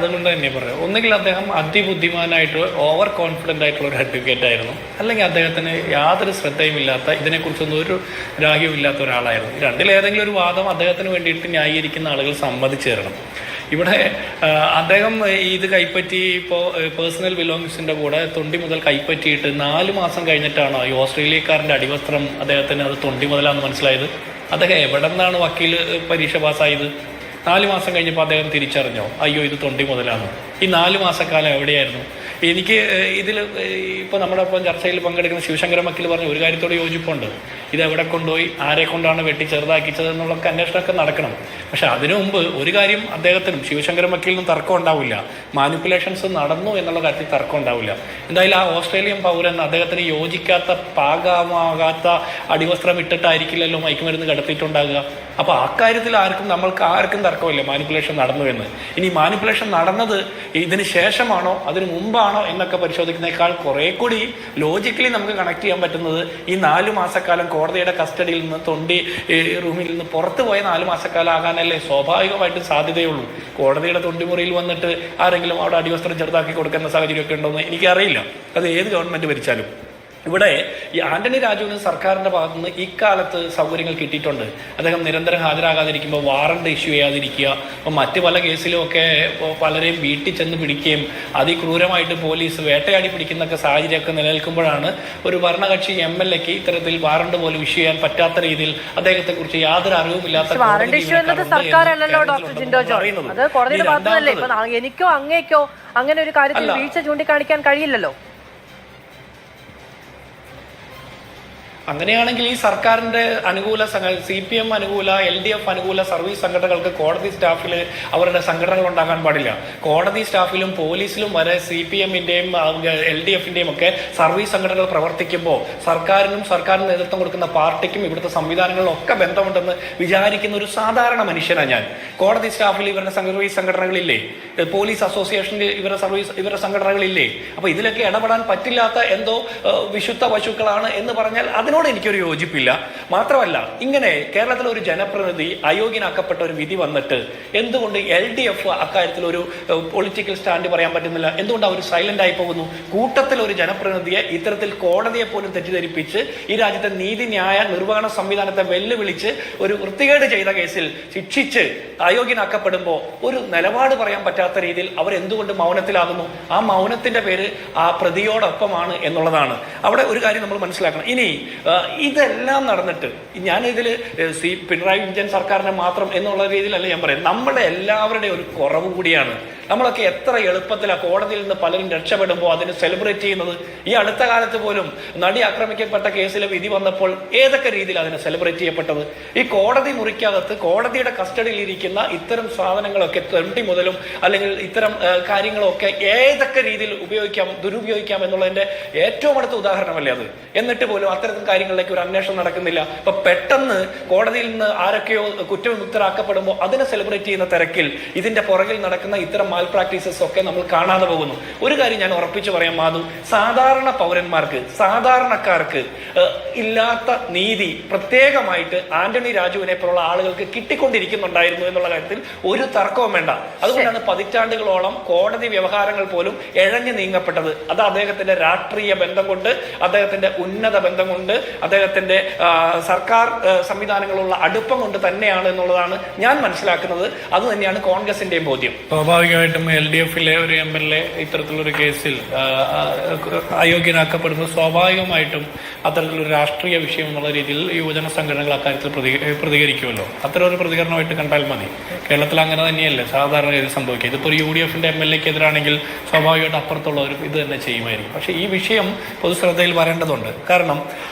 അതുകൊണ്ട് തന്നെ പറയാം, ഒന്നുകിൽ അദ്ദേഹം അതിബുദ്ധിമാനായിട്ട് ഓവർ കോൺഫിഡൻ്റ് ആയിട്ടുള്ള ഒരു അഡ്വക്കേറ്റ് ആയിരുന്നു, അല്ലെങ്കിൽ അദ്ദേഹത്തിന് യാതൊരു ശ്രദ്ധയുമില്ലാത്ത, ഇതിനെക്കുറിച്ചൊന്നും ഒരു രാഗ്യമില്ലാത്ത ഒരാളായിരുന്നു. രണ്ടിലേതെങ്കിലും ഒരു വാദം അദ്ദേഹത്തിന് വേണ്ടിയിട്ട് ന്യായീകരിക്കുന്ന ആളുകൾ സമ്മതിച്ചു തരണം. ഇവിടെ അദ്ദേഹം ഇത് കൈപ്പറ്റി ഇപ്പോൾ പേഴ്സണൽ ബിലോങ്ങിങ്സിൻ്റെ കൂടെ തൊണ്ടി മുതൽ കൈപ്പറ്റിയിട്ട് 4 മാസം കഴിഞ്ഞിട്ടാണോ ഈ ഓസ്ട്രേലിയക്കാരൻ്റെ അടിവസ്ത്രം അദ്ദേഹത്തിന് അത് തൊണ്ടി മുതലാണെന്ന് മനസ്സിലായത്. അദ്ദേഹം എവിടെ നിന്നാണ് വക്കീൽ പരീക്ഷ പാസ്സായത്? 4 മാസം കഴിഞ്ഞപ്പോൾ അദ്ദേഹം തിരിച്ചറിഞ്ഞോ അയ്യോ ഇത് തൊണ്ടി മുതലാണ്? ഈ 4 മാസക്കാലം എവിടെയായിരുന്നു? എനിക്ക് ഇതിൽ ഇപ്പോൾ നമ്മുടെ ഒപ്പം ചർച്ചയിൽ പങ്കെടുക്കുന്ന ശിവശങ്കരൻ വക്കീൽ പറഞ്ഞ ഒരു കാര്യത്തോട് യോജിപ്പുണ്ട്. ഇത് എവിടെ കൊണ്ടുപോയി ആരെ കൊണ്ടാണ് വെട്ടി ചെറുതാക്കിച്ചത് എന്നുള്ളൊക്കെ അന്വേഷണമൊക്കെ നടക്കണം. പക്ഷെ അതിനു മുമ്പ് ഒരു കാര്യം അദ്ദേഹത്തിനും ശിവശങ്കരൻ വക്കീലിനും തർക്കം ഉണ്ടാവില്ല, മാനിപ്പുലേഷൻസ് നടന്നു എന്നുള്ള കാര്യത്തിൽ തർക്കം ഉണ്ടാവില്ല. എന്തായാലും ആ ഓസ്ട്രേലിയൻ പൗരൻ അദ്ദേഹത്തിന് യോജിക്കാത്ത പാകമാകാത്ത അടിവസ്ത്രം ഇട്ടിട്ടായിരിക്കില്ലല്ലോ മയക്കുമരുന്ന് കടത്തിയിട്ടുണ്ടാകുക. അപ്പോൾ അക്കാര്യത്തിൽ നമ്മൾക്ക് ആർക്കും തർക്കമില്ല മാനിപ്പുലേഷൻ നടന്നു എന്ന്. ഇനി മാനിപ്പുലേഷൻ നടന്നത് ഇതിന് ശേഷമാണോ അതിന് മുമ്പാണോ എന്നൊക്കെ പരിശോധിക്കുന്നതിനേക്കാൾ കുറേ കൂടി ലോജിക്കലി നമുക്ക് കണക്ട് ചെയ്യാൻ പറ്റുന്നത് ഈ 4 മാസക്കാലം കോടതിയുടെ കസ്റ്റഡിയിൽ നിന്ന് തൊണ്ടി റൂമിൽ നിന്ന് പുറത്തു പോയ 4 മാസക്കാലം ആകാനല്ലേ സ്വാഭാവികമായിട്ടും സാധ്യതയുള്ളൂ. കോടതിയുടെ തൊണ്ടിമുറിയിൽ വന്നിട്ട് ആരെങ്കിലും അവിടെ അടിവസ്ത്രം ചെറുതാക്കി കൊടുക്കുന്ന സാഹചര്യമൊക്കെ ഉണ്ടോയെന്ന് എനിക്കറിയില്ല. അത് ഏത് ഗവൺമെൻറ് ഭരിച്ചാലും. ഇവിടെ ഈ ആന്റണി രാജുവിന് സർക്കാരിൻ്റെ ഭാഗത്തു നിന്ന് ഇക്കാലത്ത് സൗകര്യങ്ങൾ കിട്ടിയിട്ടുണ്ട്. അദ്ദേഹം നിരന്തരം ഹാജരാകാതിരിക്കുമ്പോൾ വാറണ്ട് ഇഷ്യൂ ചെയ്യാതിരിക്കുക, അപ്പോൾ മറ്റ് പല കേസിലുമൊക്കെ പലരെയും വീട്ടിൽ ചെന്ന് പിടിക്കുകയും അതിക്രൂരമായിട്ട് പോലീസ് വേട്ടയാടി പിടിക്കുന്നൊക്കെ സാഹചര്യമൊക്കെ നിലനിൽക്കുമ്പോഴാണ് ഒരു ഭരണകക്ഷി MLAക്ക് ഇത്തരത്തിൽ വാറണ്ട് പോലും ഇഷ്യൂ ചെയ്യാൻ പറ്റാത്ത രീതിയിൽ അദ്ദേഹത്തെക്കുറിച്ച് യാതൊരു അറിവുമില്ലാത്ത എനിക്കോ അങ്ങേക്കോ അങ്ങനെ ഒരു കാര്യത്തിൽ വീഴ്ച ചൂണ്ടിക്കാണിക്കാൻ കഴിയില്ലല്ലോ. അങ്ങനെയാണെങ്കിൽ ഈ സർക്കാരിൻ്റെ അനുകൂല CPM അനുകൂല LDF അനുകൂല സർവീസ് സംഘടനകൾക്ക് കോടതി സ്റ്റാഫിൽ അവരുടെ സംഘടനകൾ ഉണ്ടാകാൻ പാടില്ല. കോടതി സ്റ്റാഫിലും പോലീസിലും വരെ CPMൻ്റെയും LDFൻ്റെയും ഒക്കെ സർവീസ് സംഘടനകൾ പ്രവർത്തിക്കുമ്പോൾ സർക്കാരിന് നേതൃത്വം കൊടുക്കുന്ന പാർട്ടിക്കും ഇവിടുത്തെ സംവിധാനങ്ങളിലും ഒക്കെ ബന്ധമുണ്ടെന്ന് വിചാരിക്കുന്ന ഒരു സാധാരണ മനുഷ്യനാണ് ഞാൻ. കോടതി സ്റ്റാഫിൽ ഇവരുടെ സർവീസ് സംഘടനകളില്ലേ? പോലീസ് അസോസിയേഷനിൽ ഇവരുടെ സംഘടനകളില്ലേ? അപ്പോൾ ഇതിലൊക്കെ ഇടപെടാൻ പറ്റില്ലാത്ത എന്തോ വിശുദ്ധ പശുക്കളാണ് എന്ന് പറഞ്ഞാൽ അതിനോട് എനിക്കൊരു യോജിപ്പില്ല. മാത്രമല്ല, ഇങ്ങനെ കേരളത്തിലെ ഒരു ജനപ്രതിനിധി അയോഗ്യനാക്കപ്പെട്ട ഒരു വിധി വന്നിട്ട് എന്തുകൊണ്ട് LDF അക്കാര്യത്തിൽ ഒരു പൊളിറ്റിക്കൽ സ്റ്റാൻഡ് പറയാൻ പറ്റുന്നില്ല? എന്തുകൊണ്ട് അവർ സൈലന്റ് ആയി പോകുന്നു? കൂട്ടത്തിൽ ഒരു ജനപ്രതിനിധിയെ ഇത്തരത്തിൽ കോടതിയെ പോലും തെറ്റിദ്ധരിപ്പിച്ച് ഈ രാജ്യത്തെ നീതിന്യായ നിർവഹണ സംവിധാനത്തെ വെല്ലുവിളിച്ച് ഒരു വൃത്തികേട് ചെയ്ത കേസിൽ ശിക്ഷിച്ച് അയോഗ്യനാക്കപ്പെടുമ്പോൾ ഒരു നിലപാട് പറയാൻ പറ്റാത്ത രീതിയിൽ അവരെന്തുകൊണ്ട് മൗനത്തിലാകുന്നു? ആ മൗനത്തിന്റെ പേര് ആ പ്രതിയോടൊപ്പമാണ് എന്നുള്ളതാണ്. അവിടെ ഒരു കാര്യം നമ്മൾ മനസ്സിലാക്കണം. ഇനി ഇതെല്ലാം നടന്നിട്ട് ഞാനിതിൽ പിണറായി വിജയൻ സർക്കാരിനെ മാത്രം എന്നുള്ള രീതിയിലല്ല ഞാൻ പറയുന്നത്. നമ്മുടെ എല്ലാവരുടെയും ഒരു കുറവ് കൂടിയാണ്. നമ്മളൊക്കെ എത്ര എളുപ്പത്തിലാണ് കോടതിയിൽ നിന്ന് പലരും രക്ഷപ്പെടുമ്പോൾ അതിന് സെലിബ്രേറ്റ് ചെയ്യുന്നത്. ഈ അടുത്ത കാലത്ത് പോലും നടി ആക്രമിക്കപ്പെട്ട കേസിലെ വിധി വന്നപ്പോൾ ഏതൊക്കെ രീതിയിൽ അതിനെ സെലിബ്രേറ്റ് ചെയ്യപ്പെട്ടത്? ഈ കോടതി മുറിക്കകത്ത് കോടതിയുടെ കസ്റ്റഡിയിൽ ഇരിക്കുന്ന ഇത്തരം സാധനങ്ങളൊക്കെ തൊണ്ടി മുതലും അല്ലെങ്കിൽ ഇത്തരം കാര്യങ്ങളൊക്കെ ഏതൊക്കെ രീതിയിൽ ദുരുപയോഗിക്കാം എന്നുള്ളതിന്റെ ഏറ്റവും അടുത്ത ഉദാഹരണമല്ലേ അത്? എന്നിട്ട് പോലും അത്തരത്തിൽ കാര്യങ്ങളിലേക്ക് ഒരു അന്വേഷണം നടക്കുന്നില്ല. അപ്പൊ പെട്ടെന്ന് കോടതിയിൽ നിന്ന് ആരൊക്കെയോ കുറ്റവിമുക്തരാക്കപ്പെടുമ്പോൾ അതിനെ സെലിബ്രേറ്റ് ചെയ്യുന്ന തിരക്കിൽ ഇതിന്റെ പുറകിൽ നടക്കുന്ന ഇത്തരം പ്രാക്ടീസസ് ഒക്കെ നമ്മൾ കാണാതെ പോകുന്നു. ഒരു കാര്യം ഞാൻ ഉറപ്പിച്ചു പറയാം മാധു, സാധാരണ പൗരന്മാർക്ക് സാധാരണക്കാർക്ക് ഇല്ലാത്ത നീതി പ്രത്യേകമായിട്ട് ആന്റണി രാജുവിനെ പോലുള്ള ആളുകൾക്ക് കിട്ടിക്കൊണ്ടിരിക്കുന്നുണ്ടായിരുന്നു എന്നുള്ള കാര്യത്തിൽ ഒരു തർക്കവും വേണ്ട. അതുകൊണ്ടാണ് പതിറ്റാണ്ടുകളോളം കോടതി വ്യവഹാരങ്ങൾ പോലും എഴഞ്ഞു നീങ്ങപ്പെട്ടത്. അത് അദ്ദേഹത്തിന്റെ രാഷ്ട്രീയ ബന്ധം കൊണ്ട്, അദ്ദേഹത്തിന്റെ ഉന്നത ബന്ധം കൊണ്ട്, അദ്ദേഹത്തിന്റെ സർക്കാർ സംവിധാനങ്ങളുള്ള അടുപ്പം കൊണ്ട് തന്നെയാണ് എന്നുള്ളതാണ് ഞാൻ മനസ്സിലാക്കുന്നത്. അത് തന്നെയാണ് കോൺഗ്രസിന്റെയും ബോധ്യം. സ്വാഭാവികമായിട്ടും LDFിലെ ഒരു MLA ഇത്തരത്തിലൊരു കേസിൽ അയോഗ്യനാക്കപ്പെടുന്നത് സ്വാഭാവികമായിട്ടും അത്തരത്തിലൊരു രാഷ്ട്രീയ വിഷയം എന്നുള്ള രീതിയിൽ യുവജന സംഘടനകൾ അക്കാര്യത്തിൽ പ്രതികരിക്കുമല്ലോ. അത്തരം ഒരു പ്രതികരണമായിട്ട് കണ്ടാൽ മതി. കേരളത്തിൽ അങ്ങനെ തന്നെയല്ലേ സാധാരണ ഇത് സംഭവിക്കുക. ഇതിപ്പോൾ ഒരു UDFന്റെ MLAക്കെതിരാണെങ്കിൽ സ്വാഭാവികമായിട്ട് അപ്പുറത്തുള്ള ഒരു ഇത് തന്നെ ചെയ്യുമായിരിക്കും. പക്ഷേ ഈ വിഷയം പൊതുശ്രദ്ധയിൽ വരേണ്ടതുണ്ട്. കാരണം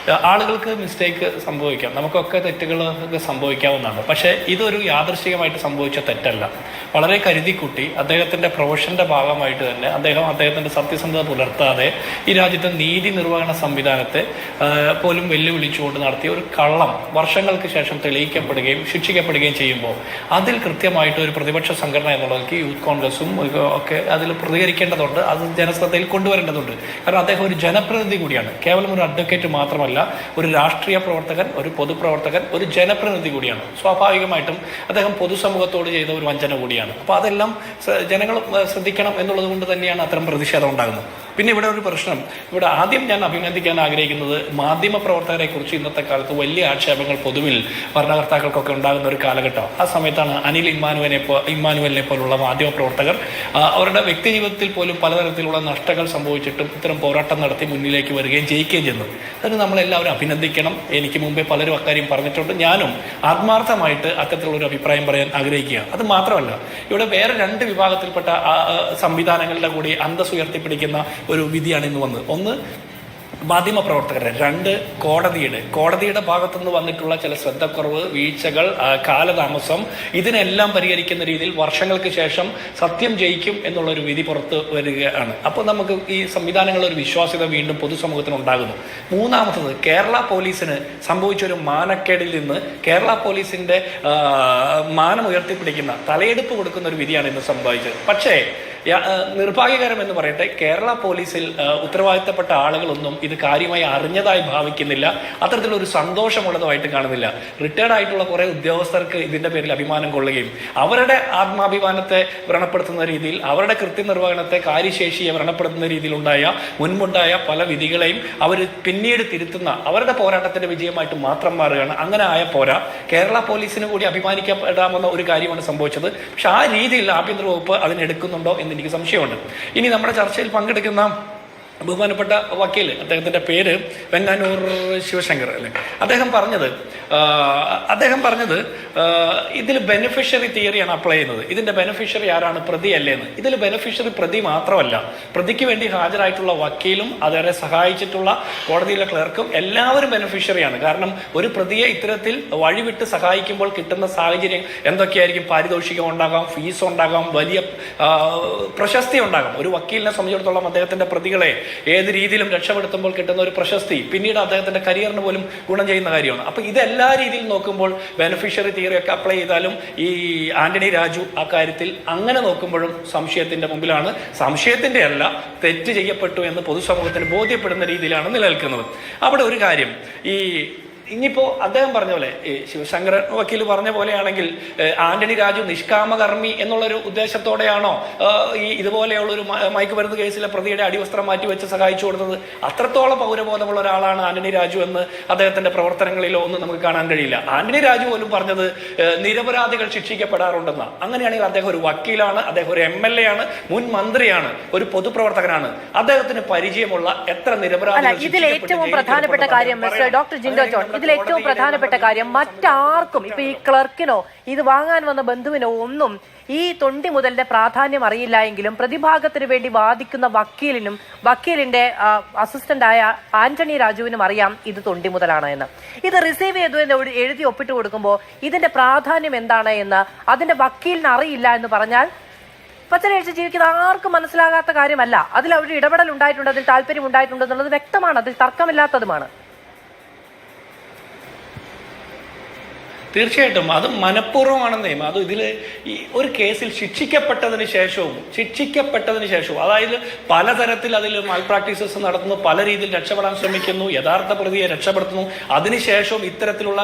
ആളുകൾക്ക് മിസ്റ്റേക്ക് സംഭവിക്കാം, നമുക്കൊക്കെ തെറ്റുകളൊക്കെ സംഭവിക്കാവുന്നതാണ്. പക്ഷേ ഇതൊരു യാദൃശ്ചികമായിട്ട് സംഭവിച്ച തെറ്റല്ല. വളരെ കരുതിക്കുട്ടി അദ്ദേഹത്തിൻ്റെ പ്രൊഫഷൻ്റെ ഭാഗമായിട്ട് തന്നെ അദ്ദേഹത്തിൻ്റെ സത്യസന്ധത പുലർത്താതെ ഈ രാജ്യത്തെ നീതി നിർവഹണ സംവിധാനത്തെ പോലും വെല്ലുവിളിച്ചുകൊണ്ട് നടത്തിയ ഒരു കള്ളം വർഷങ്ങൾക്ക് ശേഷം തെളിയിക്കപ്പെടുകയും ശിക്ഷിക്കപ്പെടുകയും ചെയ്യുമ്പോൾ അതിൽ കൃത്യമായിട്ട് ഒരു പ്രതിപക്ഷ സംഘടന എന്നുള്ളവർക്ക് യൂത്ത് കോൺഗ്രസും ഒക്കെ അതിൽ പ്രതികരിക്കേണ്ടതുണ്ട്. അത് ജനശ്രദ്ധയിൽ കൊണ്ടുവരേണ്ടതുണ്ട്. കാരണം അദ്ദേഹം ഒരു ജനപ്രതിനിധി കൂടിയാണ്. കേവലം ഒരു അഡ്വക്കേറ്റ് മാത്രമല്ല, ഒരു രാഷ്ട്രീയ പ്രവർത്തകൻ, ഒരു പൊതുപ്രവർത്തകൻ, ഒരു ജനപ്രതിനിധി കൂടിയാണ്. സ്വാഭാവികമായിട്ടും അദ്ദേഹം പൊതുസമൂഹത്തോട് ചെയ്ത ഒരു വഞ്ചന കൂടിയാണ്. കൂടിയാണ്. അപ്പോൾ അതെല്ലാം ജനങ്ങൾ ശ്രദ്ധിക്കണം എന്നുള്ളത് കൊണ്ട് തന്നെയാണ് അത്തരം പ്രതിഷേധം ഉണ്ടാകുന്നത്. പിന്നെ ഇവിടെ ഒരു പ്രശ്നം, ഇവിടെ ആദ്യം ഞാൻ അഭിനന്ദിക്കാൻ ആഗ്രഹിക്കുന്നത് മാധ്യമ പ്രവർത്തകരെ കുറിച്ച് ഇന്നത്തെ കാലത്ത് വലിയ ആക്ഷേപങ്ങൾ പൊതുവിൽ ഭരണകർത്താക്കൾക്കൊക്കെ ഉണ്ടാകുന്ന ഒരു കാലഘട്ടം. ആ സമയത്താണ് അനിൽ ഇമ്മാനുവലിനെ പോലുള്ള മാധ്യമ പ്രവർത്തകർ അവരുടെ വ്യക്തി ജീവിതത്തിൽ പോലും പലതരത്തിലുള്ള നഷ്ടങ്ങൾ സംഭവിച്ചിട്ടും ഇത്തരം പോരാട്ടം നടത്തി മുന്നിലേക്ക് വരികയും ജയിക്കുകയും ചെയ്യുന്നത്. അതിന് നമ്മളെല്ലാവരും അഭിനന്ദിക്കണം. എനിക്ക് മുമ്പേ പലരും അക്കാര്യം പറഞ്ഞിട്ടുണ്ട്. ഞാനും ആത്മാർത്ഥമായിട്ട് അത്തരത്തിലുള്ളൊരു അഭിപ്രായം പറയാൻ ആഗ്രഹിക്കുക. അത് മാത്രമല്ല, ഇവിടെ വേറെ രണ്ട് വിഭാഗത്തിൽപ്പെട്ട സംവിധാനങ്ങളുടെ കൂടി അന്തസ് ഉയർത്തിപ്പിടിക്കുന്ന ഒരു വിധിയാണ് ഇന്ന് വന്നത്. ഒന്ന് മാധ്യമപ്രവർത്തകരുടെ, രണ്ട് കോടതിയുടെ ഭാഗത്തുനിന്ന് വന്നിട്ടുള്ള ചില ശ്രദ്ധക്കുറവ്, വീഴ്ചകൾ, കാലതാമസം, ഇതിനെല്ലാം പരിഹരിക്കുന്ന രീതിയിൽ വർഷങ്ങൾക്ക് ശേഷം സത്യം ജയിക്കും എന്നുള്ളൊരു വിധി പുറത്ത് വരികയാണ്. അപ്പോൾ നമുക്ക് ഈ സംവിധാനങ്ങളുടെ ഒരു വിശ്വാസ്യത വീണ്ടും പൊതുസമൂഹത്തിന് ഉണ്ടാകുന്നു. മൂന്നാമത്തത്, കേരള പോലീസിന് സംഭവിച്ചൊരു മാനക്കേടിൽ നിന്ന് കേരള പോലീസിന്റെ മാനം ഉയർത്തിപ്പിടിക്കുന്ന, തലയെടുപ്പ് കൊടുക്കുന്ന ഒരു വിധിയാണ് ഇന്ന് സംഭവിച്ചത്. പക്ഷേ നിർഭാഗ്യകരം എന്ന് പറയട്ടെ, കേരള പോലീസിൽ ഉത്തരവാദിത്തപ്പെട്ട ആളുകളൊന്നും ഇത് കാര്യമായി അറിഞ്ഞതായി ഭാവിക്കുന്നില്ല, അത്തരത്തിലൊരു സന്തോഷമുള്ളതായിട്ട് കാണുന്നില്ല. റിട്ടയർഡ് ആയിട്ടുള്ള കുറേ ഉദ്യോഗസ്ഥർക്ക് ഇതിന്റെ പേരിൽ അഭിമാനം കൊള്ളുകയും അവരുടെ ആത്മാഭിമാനത്തെ വ്രണപ്പെടുത്തുന്ന രീതിയിൽ, അവരുടെ കൃത്യനിർവഹണത്തെ, കാര്യശേഷിയെ വ്രണപ്പെടുത്തുന്ന രീതിയിലുണ്ടായ മുൻപുണ്ടായ പല വിധികളെയും അവർ പിന്നീട് തിരുത്തുന്ന അവരുടെ പോരാട്ടത്തിന്റെ വിജയമായിട്ട് മാത്രം മാറുകയാണ്. അങ്ങനെ ആയ പോരാ, കേരള പോലീസിന് കൂടി അഭിമാനിക്കപ്പെടാമെന്ന ഒരു കാര്യമാണ് സംഭവിച്ചത്. പക്ഷെ ആ രീതിയിൽ ആഭ്യന്തര വകുപ്പ് അതിനെടുക്കുന്നുണ്ടോ എന്ന് എനിക്ക് സംശയമുണ്ട്. ഇനി നമ്മുടെ ചർച്ചയിൽ പങ്കെടുക്കുന്ന ബഹുമാനപ്പെട്ട വക്കീൽ, അദ്ദേഹത്തിൻ്റെ പേര് വെങ്ങാനൂർ ശിവശങ്കർ അല്ലേ, അദ്ദേഹം പറഞ്ഞത് ഇതിൽ ബെനിഫിഷ്യറി തിയറിയാണ് അപ്ലൈ ചെയ്യുന്നത്. ഇതിന്റെ ബെനിഫിഷ്യറി ആരാണ്? പ്രതി അല്ലേന്ന്. ഇതിൽ ബെനിഫിഷ്യറി പ്രതി മാത്രമല്ല, പ്രതിക്ക് വേണ്ടി ഹാജരായിട്ടുള്ള വക്കീലും അതേറെ സഹായിച്ചിട്ടുള്ള കോടതിയിലെ ക്ലർക്കും എല്ലാവരും ബെനിഫിഷ്യറിയാണ്. കാരണം ഒരു പ്രതിയെ ഇത്തരത്തിൽ വഴിവിട്ട് സഹായിക്കുമ്പോൾ കിട്ടുന്ന സാഹചര്യം എന്തൊക്കെയായിരിക്കും? പാരിതോഷികം ഉണ്ടാകാം, ഫീസ് ഉണ്ടാകാം, വലിയ പ്രശസ്തി ഉണ്ടാകാം. ഒരു വക്കീലിനെ സംബന്ധിച്ചിടത്തോളം അദ്ദേഹത്തിന്റെ പ്രതികളെ ഏത് രീതിയിലും രക്ഷപ്പെടുത്തുമ്പോൾ കിട്ടുന്ന ഒരു പ്രശസ്തി പിന്നീട് അദ്ദേഹത്തിന്റെ കരിയറിന് പോലും ഗുണം ചെയ്യുന്ന കാര്യമാണ്. അപ്പൊ ഇതെല്ലാ രീതിയിൽ നോക്കുമ്പോൾ ബെനിഫിഷ്യറി തിയറി ഒക്കെ അപ്ലൈ ചെയ്താലും ഈ ആന്റണി രാജു ആ കാര്യത്തിൽ അങ്ങനെ നോക്കുമ്പോഴും സംശയത്തിന്റെ മുമ്പിലാണ്. സംശയത്തിന്റെ അല്ല, തെറ്റ് ചെയ്യപ്പെട്ടു എന്ന് പൊതുസമൂഹത്തിന് ബോധ്യപ്പെടുന്ന രീതിയിലാണ് നിലനിൽക്കുന്നത്. അവിടെ ഒരു കാര്യം, ഇനിയിപ്പോ അദ്ദേഹം പറഞ്ഞ പോലെ, ശിവശങ്കർ വക്കീൽ പറഞ്ഞ പോലെയാണെങ്കിൽ ആന്റണി രാജു നിഷ്കാമകർമ്മി എന്നുള്ളൊരു ഉദ്ദേശത്തോടെയാണോ ഇതുപോലെയുള്ളൊരു മയക്കുമരുന്ന് കേസിലെ പ്രതിയുടെ അടിവസ്ത്രം മാറ്റിവെച്ച് സഹായിച്ചു കൊടുത്തത്? അത്രത്തോളം പൗരബോധമുള്ള ഒരാളാണ് ആന്റണി രാജു എന്ന് അദ്ദേഹത്തിന്റെ പ്രവർത്തനങ്ങളിലോ ഒന്നും നമുക്ക് കാണാൻ കഴിയില്ല. ആന്റണി രാജു പോലും പറഞ്ഞത് നിരപരാധികൾ ശിക്ഷിക്കപ്പെടാറുണ്ടെന്ന. അങ്ങനെയാണെങ്കിൽ അദ്ദേഹം ഒരു വക്കീലാണ്, അദ്ദേഹം ഒരു MLA ആണ്, മുൻ മന്ത്രിയാണ്, ഒരു പൊതുപ്രവർത്തകനാണ്. അദ്ദേഹത്തിന് പരിചയമുള്ള എത്ര നിരപരാധികൾ ഇതിൽ ഏറ്റവും പ്രധാനപ്പെട്ട കാര്യം, മറ്റാർക്കും, ഇപ്പൊ ഈ ക്ലർക്കിനോ ഇത് വാങ്ങാൻ വന്ന ബന്ധുവിനോ ഒന്നും ഈ തൊണ്ടി മുതലിന്റെ പ്രാധാന്യം അറിയില്ല എങ്കിലും പ്രതിഭാഗത്തിന് വേണ്ടി വാദിക്കുന്ന വക്കീലിനും വക്കീലിന്റെ അസിസ്റ്റന്റായ ആന്റണി രാജുവിനും അറിയാം ഇത് തൊണ്ടി മുതലാണ് എന്ന്. ഇത് റിസീവ് ചെയ്തു എഴുതി ഒപ്പിട്ട് കൊടുക്കുമ്പോൾ ഇതിന്റെ പ്രാധാന്യം എന്താണ് എന്ന് അതിന്റെ വക്കീലിന് അറിയില്ല എന്ന് പറഞ്ഞാൽ പച്ചനഴിച്ച് ജീവിക്കുന്ന ആർക്കും മനസ്സിലാകാത്ത കാര്യമല്ല. അതിൽ ഒരു ഇടപെടൽ ഉണ്ടായിട്ടുണ്ട്, അതിൽ താല്പര്യം ഉണ്ടായിട്ടുണ്ട് എന്നുള്ളത് വ്യക്തമാണ്, അതിൽ തർക്കമില്ലാത്തതുമാണ്. തീർച്ചയായിട്ടും അത് മനഃപൂർവ്വമാണ് നിയമം. അത് ഇതിൽ ഈ ഒരു കേസിൽ ശിക്ഷിക്കപ്പെട്ടതിന് ശേഷവും അതായത് പലതരത്തിൽ അതിൽ മാൽ പ്രാക്ടീസസ് നടത്തുന്നു, പല രീതിയിൽ രക്ഷപ്പെടാൻ ശ്രമിക്കുന്നു, യഥാർത്ഥ പ്രതിയെ രക്ഷപ്പെടുത്തുന്നു. അതിനുശേഷവും ഇത്തരത്തിലുള്ള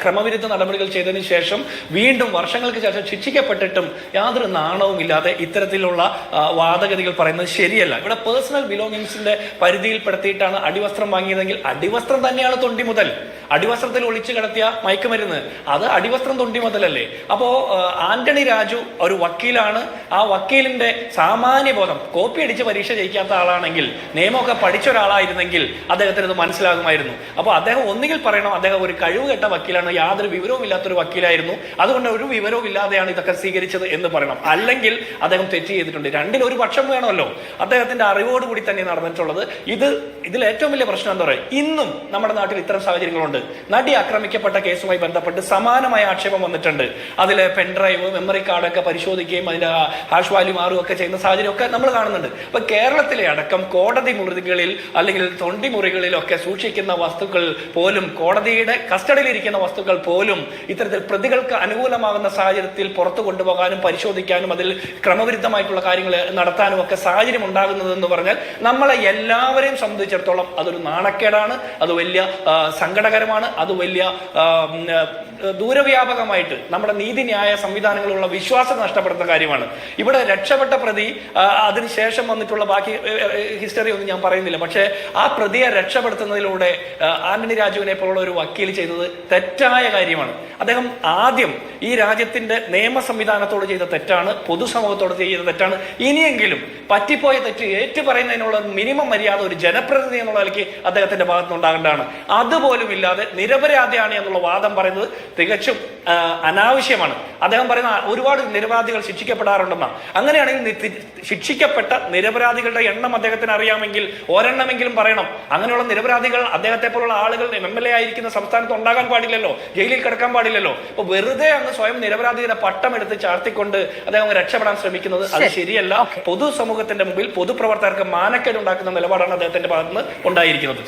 ക്രമവിരുദ്ധ നടപടികൾ ചെയ്തതിനു ശേഷം വീണ്ടും വർഷങ്ങൾക്ക് ശേഷം ശിക്ഷിക്കപ്പെട്ടിട്ടും യാതൊരു നാണവും ഇല്ലാതെ ഇത്തരത്തിലുള്ള വാദഗതികൾ പറയുന്നത് ശരിയല്ല. ഇവിടെ പേഴ്സണൽ ബിലോങ്ങിങ്സിന്റെ പരിധിയിൽപ്പെടുത്തിയിട്ടാണ് അടിവസ്ത്രം വാങ്ങിയതെങ്കിൽ അടിവസ്ത്രം തന്നെയാണ് തൊണ്ടി മുതൽ. അടിവസ്ത്രത്തിൽ ഒളിച്ചു കിടത്തിയ മയക്കുമരുന്ന് അത് അടിവസ്ത്രം തൊണ്ടി മുതലല്ലേ? അപ്പോ ആന്റണി രാജു ഒരു വക്കീലാണ്. ആ വക്കീലിന്റെ സാമാന്യ ബോധം, കോപ്പി അടിച്ച് പരീക്ഷ ജയിക്കാത്ത ആളാണെങ്കിൽ, നിയമമൊക്കെ പഠിച്ച ഒരാളായിരുന്നെങ്കിൽ അദ്ദേഹത്തിന് ഇത് മനസ്സിലാകുമായിരുന്നു. അപ്പോൾ അദ്ദേഹം ഒന്നുകിൽ പറയണം അദ്ദേഹം ഒരു കഴിവുകെട്ട വക്കീലാണ്, യാതൊരു വിവരവും ഇല്ലാത്തൊരു വക്കീലായിരുന്നു, അതുകൊണ്ട് ഒരു വിവരവും ഇല്ലാതെയാണ് ഇതൊക്കെ സ്വീകരിച്ചത് എന്ന് പറയണം. അല്ലെങ്കിൽ അദ്ദേഹം തെറ്റ് ചെയ്തിട്ടുണ്ട്. രണ്ടിലൊരു പക്ഷം വേണമല്ലോ. അദ്ദേഹത്തിന്റെ അറിവോടുകൂടി തന്നെ നടന്നിട്ടുള്ളത്. ഇതിൽ ഏറ്റവും വലിയ പ്രശ്നം എന്താ പറയുക, ഇന്നും നമ്മുടെ നാട്ടിൽ ഇത്തരം സാഹചര്യങ്ങളുണ്ട്. നടി ആക്രമിക്കപ്പെട്ട കേസുമായി ബന്ധപ്പെട്ട് സമാനമായ ആക്ഷേപം വന്നിട്ടുണ്ട്. അതിലെ പെൻഡ്രൈവ്, മെമ്മറി കാർഡൊക്കെ പരിശോധിക്കുകയും അതിന്റെ ഹാഷ് വാല്യൂ മാറുകയും ഒക്കെ ചെയ്യുന്ന സാഹചര്യം ഒക്കെ നമ്മൾ കാണുന്നുണ്ട്. അപ്പൊ കേരളത്തിലെ അടക്കം കോടതി മുറികളിൽ അല്ലെങ്കിൽ തൊണ്ടി മുറികളിലൊക്കെ സൂക്ഷിക്കുന്ന വസ്തുക്കൾ പോലും, കോടതിയുടെ കസ്റ്റഡിയിലിരിക്കുന്ന വസ്തുക്കൾ പോലും ഇത്തരത്തിൽ പ്രതികൾക്ക് അനുകൂലമാകുന്ന സാഹചര്യത്തിൽ പുറത്തു കൊണ്ടുപോകാനും പരിശോധിക്കാനും അതിൽ ക്രമവിരുദ്ധമായിട്ടുള്ള കാര്യങ്ങൾ നടത്താനും ഒക്കെ സാഹചര്യം ഉണ്ടാകുന്നതെന്ന് പറഞ്ഞാൽ നമ്മളെ എല്ലാവരെയും സംബന്ധിച്ചിടത്തോളം അതൊരു നാണക്കേടാണ്, അത് വലിയ സങ്കടകരമാണ്, അത് വലിയ ദൂരവ്യാപകമായിട്ട് നമ്മുടെ നീതിന്യായ സംവിധാനങ്ങളുള്ള വിശ്വാസം നഷ്ടപ്പെടുന്ന കാര്യമാണ്. ഇവിടെ രക്ഷപ്പെട്ട പ്രതി അതിനുശേഷം വന്നിട്ടുള്ള ബാക്കി ഹിസ്റ്ററി ഒന്നും ഞാൻ പറയുന്നില്ല. പക്ഷേ ആ പ്രതിയെ രക്ഷപ്പെടുത്തുന്നതിലൂടെ ആന്റണി രാജുവിനെ പോലുള്ള ഒരു വക്കീൽ ചെയ്തത് തെറ്റായ കാര്യമാണ്. അദ്ദേഹം ആദ്യം ഈ രാജ്യത്തിന്റെ നിയമ സംവിധാനത്തോട് ചെയ്ത തെറ്റാണ്, പൊതുസമൂഹത്തോട് ചെയ്ത തെറ്റാണ്. ഇനിയെങ്കിലും പറ്റിപ്പോയ തെറ്റ് ഏറ്റു പറയുന്നതിനുള്ള മിനിമം മര്യാദ ഒരു ജനപ്രതിനിധി എന്നുള്ള നിലയ്ക്ക് അദ്ദേഹത്തിന്റെ ഭാഗത്തുനിന്നുണ്ടാകേണ്ടതാണ്. അതുപോലും ഇല്ലാതെ നിരപരാധിയാണ് എന്നുള്ള വാദം പറയുന്നത് തികച്ചും അനാവശ്യമാണ്. അദ്ദേഹം പറയുന്ന ഒരുപാട് നിരപരാധികൾ ശിക്ഷിക്കപ്പെടാറുണ്ടെന്നാണ്. അങ്ങനെയാണെങ്കിൽ ശിക്ഷിക്കപ്പെട്ട നിരപരാധികളുടെ എണ്ണം അദ്ദേഹത്തിന് അറിയാമെങ്കിൽ ഒരെണ്ണമെങ്കിലും പറയണം. അങ്ങനെയുള്ള നിരപരാധികൾ അദ്ദേഹത്തെ പോലുള്ള ആളുകൾ MLA ആയിരിക്കുന്ന സംസ്ഥാനത്ത് ഉണ്ടാകാൻ പാടില്ലല്ലോ, ജയിലിൽ കിടക്കാൻ പാടില്ലല്ലോ. അപ്പൊ വെറുതെ അങ്ങ് സ്വയം നിരപരാധിയുടെ പട്ടം എടുത്ത് ചാർത്തിക്കൊണ്ട് അദ്ദേഹം രക്ഷപ്പെടാൻ ശ്രമിക്കുന്നത് അത് ശരിയല്ല. പൊതുസമൂഹത്തിന്റെ മുമ്പിൽ പൊതുപ്രവർത്തകർക്ക് മാനക്കേട് ഉണ്ടാക്കുന്ന നിലപാടാണ് അദ്ദേഹത്തിന്റെ ഭാഗത്തുനിന്ന് ഉണ്ടായിരിക്കുന്നത്.